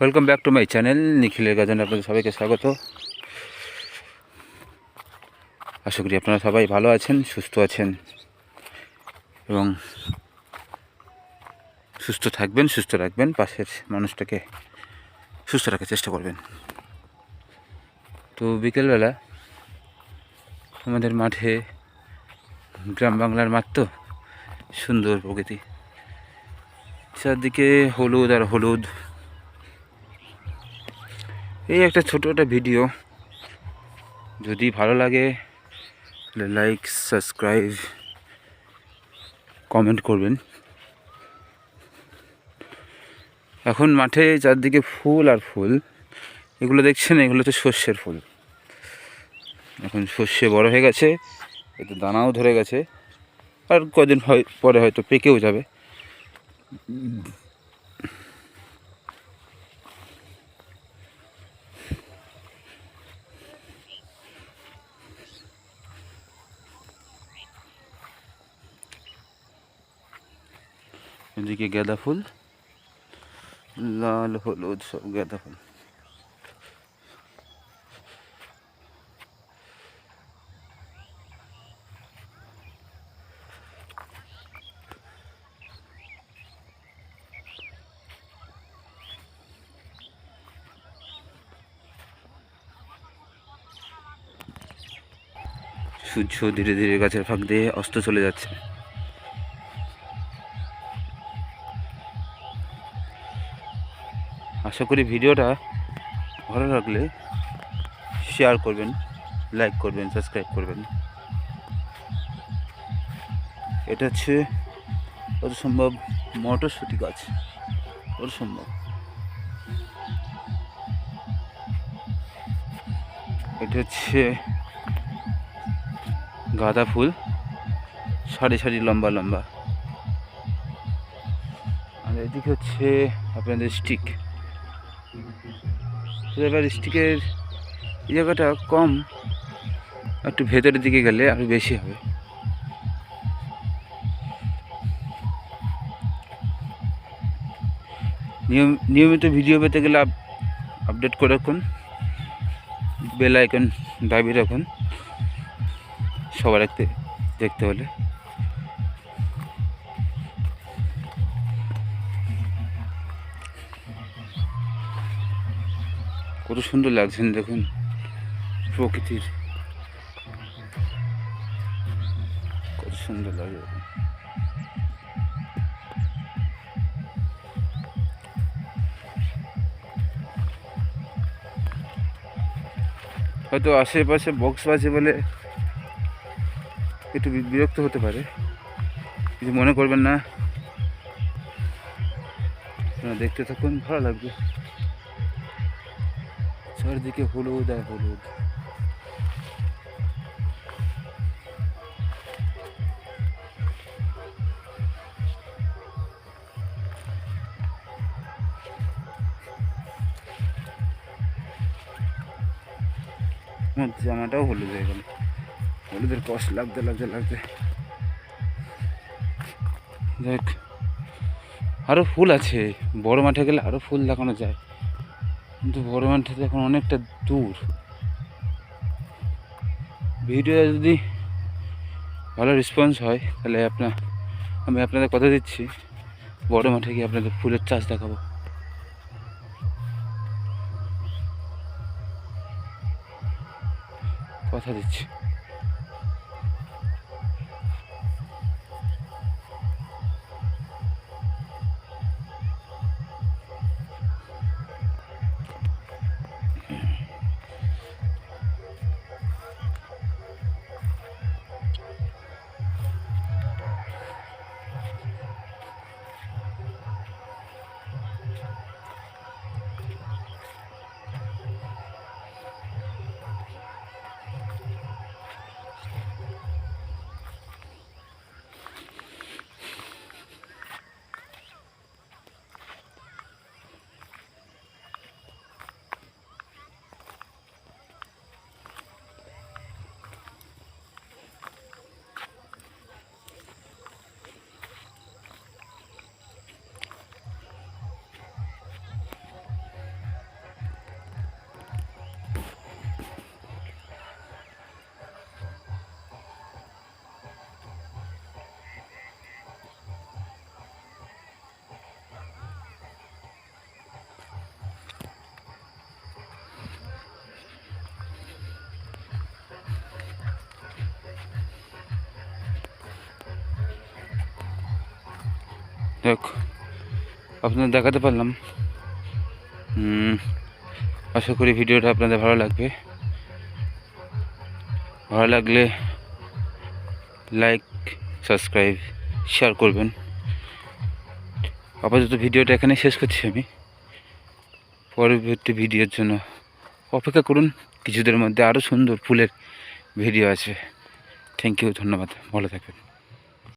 Welcome back to my channel নিখিলের গাজনে আপনাদের সবাইকে স্বাগত। আশা করি আপনারা সবাই ভালো আছেন, সুস্থ আছেন এবং সুস্থ থাকবেন, সুস্থ রাখবেন, পাশের মানুষটাকে সুস্থ রাখার চেষ্টা করবেন। তো বিকেলবেলা আমাদের মাঠে, গ্রাম বাংলার মাঠ তো, সুন্দর প্রকৃতি, চারদিকে হলুদ আর হলুদ। এই একটা ছোটো একটা ভিডিও, যদি ভালো লাগে তাহলে লাইক, সাবস্ক্রাইব, কমেন্ট করবেন। এখন মাঠে চারদিকে ফুল আর ফুল, এগুলো দেখছেন, এগুলো তো সর্ষের ফুল। এখন সর্ষে বড় হয়ে গেছে, এতে দানাও ধরে গেছে, আর কদিন পরে হয়তো পেকেও যাবে। এদিকে গাঁদা ফুল, লাল হলুদ সব গাঁদা ফুল। সূর্য ধীরে ধীরে গাছের ফাঁক দিয়ে অস্ত চলে যাচ্ছে। আশা করি ভিডিওটা ভালো লাগলে শেয়ার করবেন, লাইক করবেন, সাবস্ক্রাইব করবেন। এটা হচ্ছে কত সম্ভব মটরশুঁটি গাছ, কত সম্ভব। এটা হচ্ছে গাঁদা ফুল, সারি সারি লম্বা লম্বা। আর এদিকে হচ্ছে আপনাদের স্টিক। এবার স্টিকের এই জায়গাটা কম, একটু ভেতরের দিকে গেলে আরও বেশি হবে। নিয়মিত ভিডিও পেতে গেলে আপডেট করে রাখুন, বেল আইকন দাবিয়ে রাখুন সবার দেখতে হলে। কত সুন্দর লাগছেন দেখুন প্রকৃতির, কত সুন্দর লাগে। হয়তো আশেপাশে বক্স বাজে বলে একটু বিরক্ত হতে পারে, কিছু মনে করবেন না, দেখতে থাকুন, ভালো লাগবে। চারদিকে হলুদ আর হলুদ। আমার জামাটাও হলুদ হয়ে গেল, হলুদের কষ্ট লাগতে লাগতে লাগতে। দেখ, আরও ফুল আছে, বড় মাঠে গেলে আরও ফুল দেখানো যায়, কিন্তু বড় মাঠে এখন অনেকটা দূর। ভিডিও যদি ভালো রেসপন্স হয় তাহলে আমি আপনাদের কথা দিচ্ছি, বড় মাঠে গিয়ে আপনাদের ফুলের চাষ দেখাবো। কথা দিচ্ছি। দেখ আপনাদের দেখাতে পারলাম। আশা করি ভিডিওটা আপনাদের ভালো লাগবে। ভালো লাগলে লাইক, সাবস্ক্রাইব, শেয়ার করবেন। আপাতত ভিডিওটা এখানে শেষ করছি আমি। পরবর্তী ভিডিওর জন্য অপেক্ষা করুন। কিছুদের মধ্যে আরও সুন্দর ফুলের ভিডিও আছে। থ্যাংক ইউ, ধন্যবাদ, ভালো থাকবেন।